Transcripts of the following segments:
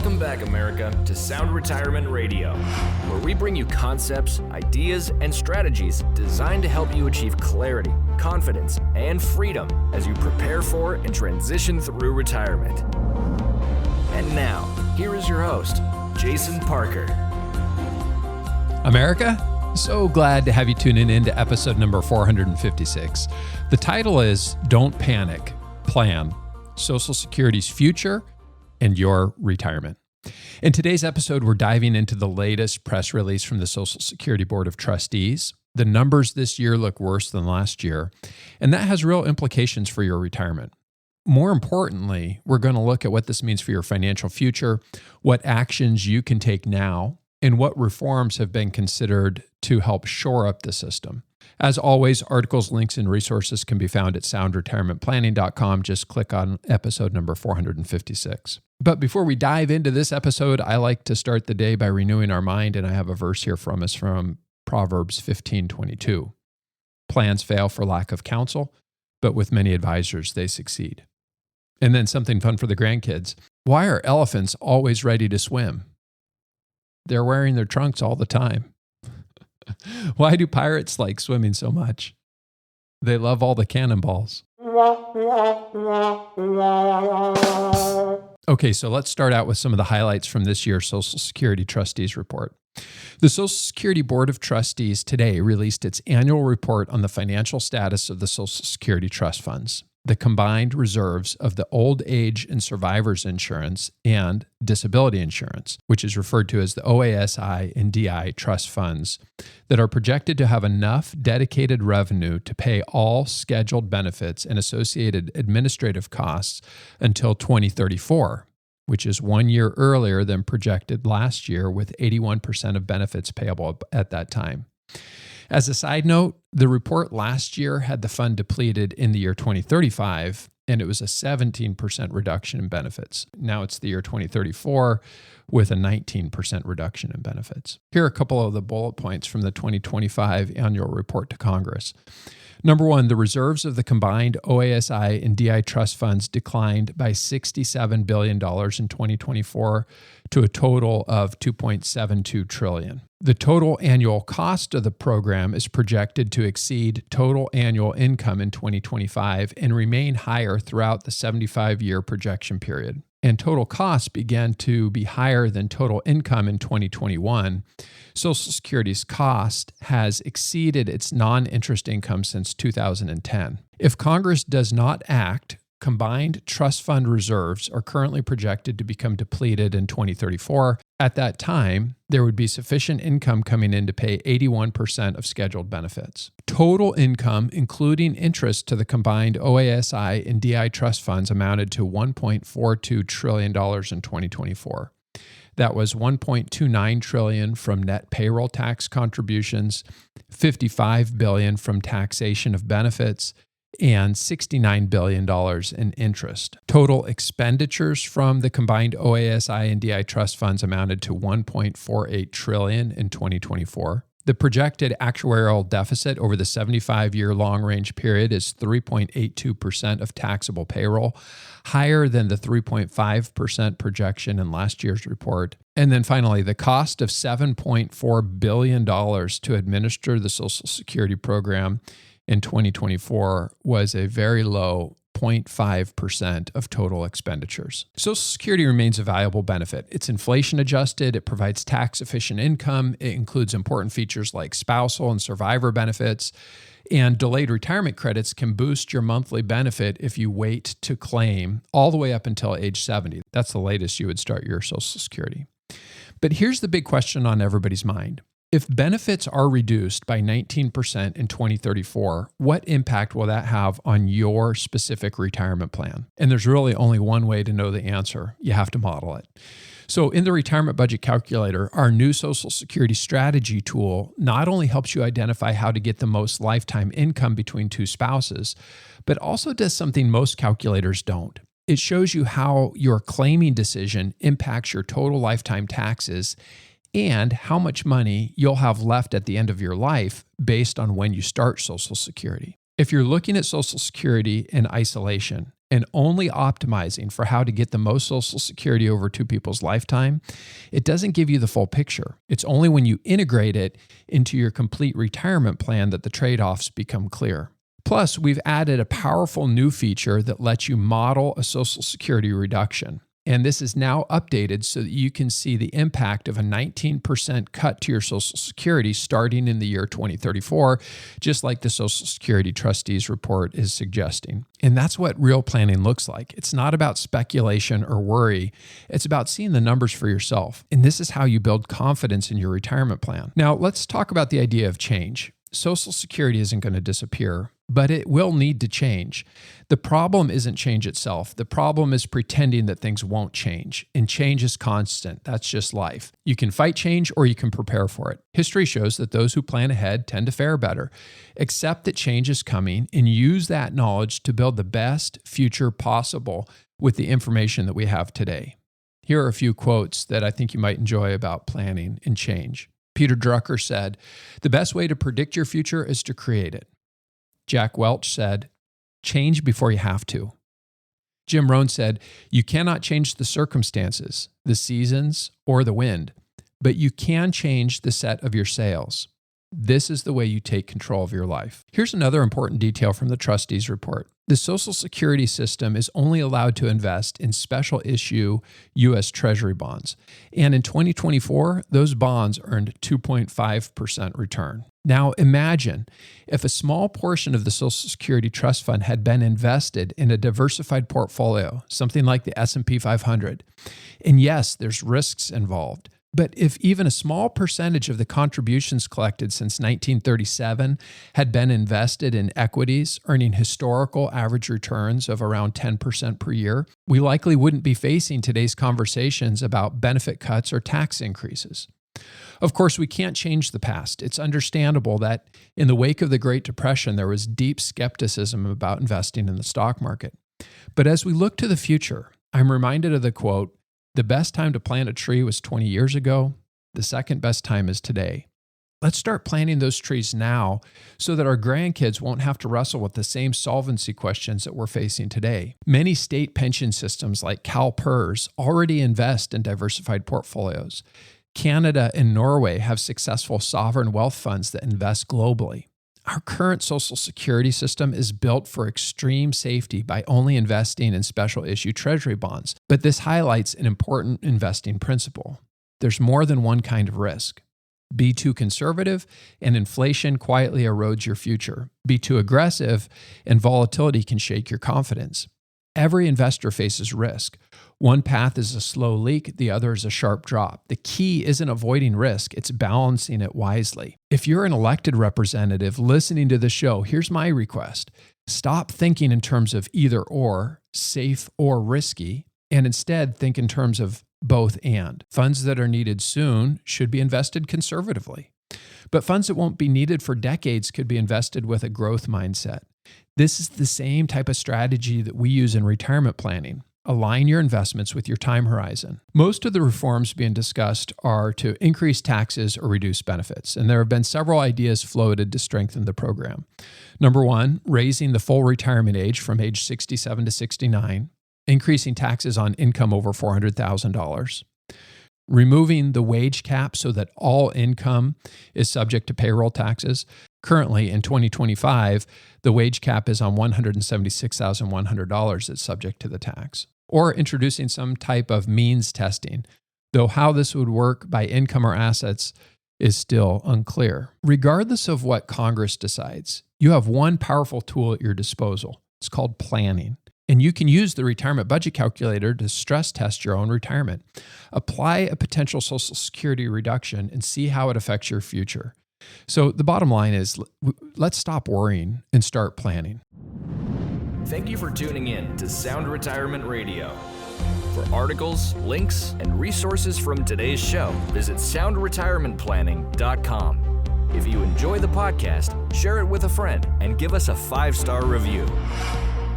Welcome back, America, to Sound Retirement Radio, where we bring you concepts, ideas, and strategies designed to help you achieve clarity, confidence, and freedom as you prepare for and transition through retirement. And now, here is your host, Jason Parker. America, so glad to have you tune in to episode number 456. The title is Don't Panic, Plan, Social Security's Future and Your Retirement. In today's episode, we're diving into the latest press release from the Social Security Board of Trustees. The numbers this year look worse than last year, and that has real implications for your retirement. More importantly, we're going to look at what this means for your financial future, what actions you can take now, and what reforms have been considered to help shore up the system. As always, articles, links, and resources can be found at soundretirementplanning.com. Just click on episode number 456. But before we dive into this episode, I like to start the day by renewing our mind, and I have a verse here from us from Proverbs 15:22. Plans fail for lack of counsel, but with many advisors they succeed. And then something fun for the grandkids. Why are elephants always ready to swim? They're wearing their trunks all the time. Why do pirates like swimming so much? They love all the cannonballs. Okay, so let's start out with some of the highlights from this year's Social Security Trustees report. The Social Security Board of Trustees today released its annual report on the financial status of the Social Security Trust Funds, the combined reserves of the old age and survivors insurance and disability insurance, which is referred to as the OASI and DI trust funds, that are projected to have enough dedicated revenue to pay all scheduled benefits and associated administrative costs until 2034, which is 1 year earlier than projected last year, with 81% of benefits payable at that time. As a side note, the report last year had the fund depleted in the year 2035, and it was a 17% reduction in benefits. Now it's the year 2034 with a 19% reduction in benefits. Here are a couple of the bullet points from the 2025 annual report to Congress. Number one, the reserves of the combined OASI and DI trust funds declined by $67 billion in 2024 to a total of $2.72 trillion. The total annual cost of the program is projected to exceed total annual income in 2025 and remain higher throughout the 75-year projection period. And total costs began to be higher than total income in 2021. Social Security's cost has exceeded its non-interest income since 2010. If Congress does not act, combined trust fund reserves are currently projected to become depleted in 2034. At that time, there would be sufficient income coming in to pay 81% of scheduled benefits. Total income, including interest to the combined OASI and DI trust funds, amounted to $1.42 trillion in 2024. That was $1.29 trillion from net payroll tax contributions, $55 billion from taxation of benefits, and $69 billion in interest. Total expenditures from the combined OASI and DI trust funds amounted to $1.48 trillion in 2024. The projected actuarial deficit over the 75-year long-range period is 3.82% of taxable payroll, higher than the 3.5% projection in last year's report. And then finally, the cost of $7.4 billion to administer the Social Security program in 2024 was a very low 0.5% of total expenditures. Social Security remains a valuable benefit. It's inflation adjusted, it provides tax-efficient income, it includes important features like spousal and survivor benefits, and delayed retirement credits can boost your monthly benefit if you wait to claim all the way up until age 70. That's the latest you would start your Social Security. But here's the big question on everybody's mind. If benefits are reduced by 19% in 2034, what impact will that have on your specific retirement plan? And there's really only one way to know the answer. You have to model it. So in the Retirement Budget Calculator, our new Social Security strategy tool not only helps you identify how to get the most lifetime income between two spouses, but also does something most calculators don't. It shows you how your claiming decision impacts your total lifetime taxes and how much money you'll have left at the end of your life based on when you start Social Security. If you're looking at Social Security in isolation and only optimizing for how to get the most Social Security over two people's lifetime, it doesn't give you the full picture. It's only when you integrate it into your complete retirement plan that the trade-offs become clear. Plus, we've added a powerful new feature that lets you model a Social Security reduction. And this is now updated so that you can see the impact of a 19% cut to your Social Security starting in the year 2034, just like the Social Security Trustees report is suggesting. And that's what real planning looks like. It's not about speculation or worry. It's about seeing the numbers for yourself. And this is how you build confidence in your retirement plan. Now, let's talk about the idea of change. Social Security isn't going to disappear, but it will need to change. The problem isn't change itself. The problem is pretending that things won't change. And change is constant. That's just life. You can fight change or you can prepare for it. History shows that those who plan ahead tend to fare better. Accept that change is coming and use that knowledge to build the best future possible with the information that we have today. Here are a few quotes that I think you might enjoy about planning and change. Peter Drucker said, "The best way to predict your future is to create it." Jack Welch said, "Change before you have to." Jim Rohn said, "You cannot change the circumstances, the seasons, or the wind, but you can change the set of your sails. This is the way you take control of your life." Here's another important detail from the Trustees report. The Social Security system is only allowed to invest in special issue U.S. Treasury bonds. And in 2024, those bonds earned 2.5% return. Now imagine if a small portion of the Social Security Trust Fund had been invested in a diversified portfolio, something like the S&P 500. And yes, there's risks involved. But if even a small percentage of the contributions collected since 1937 had been invested in equities, earning historical average returns of around 10% per year, we likely wouldn't be facing today's conversations about benefit cuts or tax increases. Of course, we can't change the past. It's understandable that in the wake of the Great Depression, there was deep skepticism about investing in the stock market. But as we look to the future, I'm reminded of the quote, "The best time to plant a tree was 20 years ago. The second best time is today." Let's start planting those trees now so that our grandkids won't have to wrestle with the same solvency questions that we're facing today. Many state pension systems like CalPERS already invest in diversified portfolios. Canada and Norway have successful sovereign wealth funds that invest globally. Our current Social Security system is built for extreme safety by only investing in special issue Treasury bonds. But this highlights an important investing principle. There's more than one kind of risk. Be too conservative, and inflation quietly erodes your future. Be too aggressive, and volatility can shake your confidence. Every investor faces risk. One path is a slow leak, the other is a sharp drop. The key isn't avoiding risk, it's balancing it wisely. If you're an elected representative listening to the show, here's my request. Stop thinking in terms of either or, safe or risky, and instead think in terms of both and. Funds that are needed soon should be invested conservatively. But funds that won't be needed for decades could be invested with a growth mindset. This is the same type of strategy that we use in retirement planning. Align your investments with your time horizon. Most of the reforms being discussed are to increase taxes or reduce benefits, and there have been several ideas floated to strengthen the program. Number one, raising the full retirement age from age 67 to 69, increasing taxes on income over $400,000, removing the wage cap so that all income is subject to payroll taxes. Currently, in 2025, the wage cap is on $176,100 that's subject to the tax. Or introducing some type of means testing, though how this would work by income or assets is still unclear. Regardless of what Congress decides, you have one powerful tool at your disposal. It's called planning. And you can use the retirement budget calculator to stress test your own retirement. Apply a potential Social Security reduction and see how it affects your future. So the bottom line is, let's stop worrying and start planning. Thank you for tuning in to Sound Retirement Radio. For articles, links, and resources from today's show, visit soundretirementplanning.com. If you enjoy the podcast, share it with a friend and give us a 5-star review.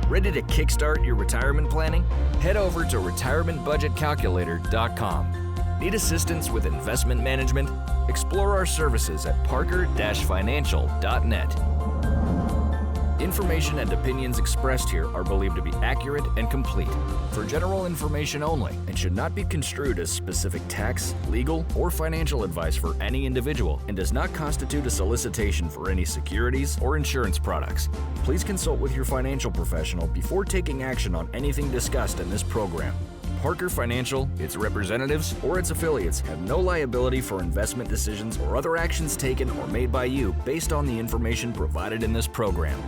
Ready to kickstart your retirement planning? Head over to retirementbudgetcalculator.com. Need assistance with investment management? Explore our services at parker-financial.net. Information and opinions expressed here are believed to be accurate and complete, for general information only, and should not be construed as specific tax, legal, or financial advice for any individual, and does not constitute a solicitation for any securities or insurance products. Please consult with your financial professional before taking action on anything discussed in this program. Parker Financial, its representatives, or its affiliates have no liability for investment decisions or other actions taken or made by you based on the information provided in this program.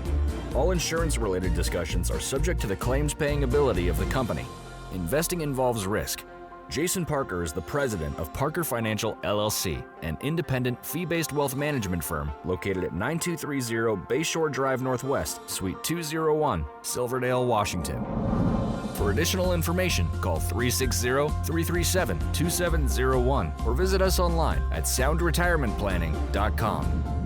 All insurance-related discussions are subject to the claims-paying ability of the company. Investing involves risk. Jason Parker is the president of Parker Financial LLC, an independent fee-based wealth management firm located at 9230 Bayshore Drive Northwest, Suite 201, Silverdale, Washington. For additional information, call 360-337-2701 or visit us online at soundretirementplanning.com.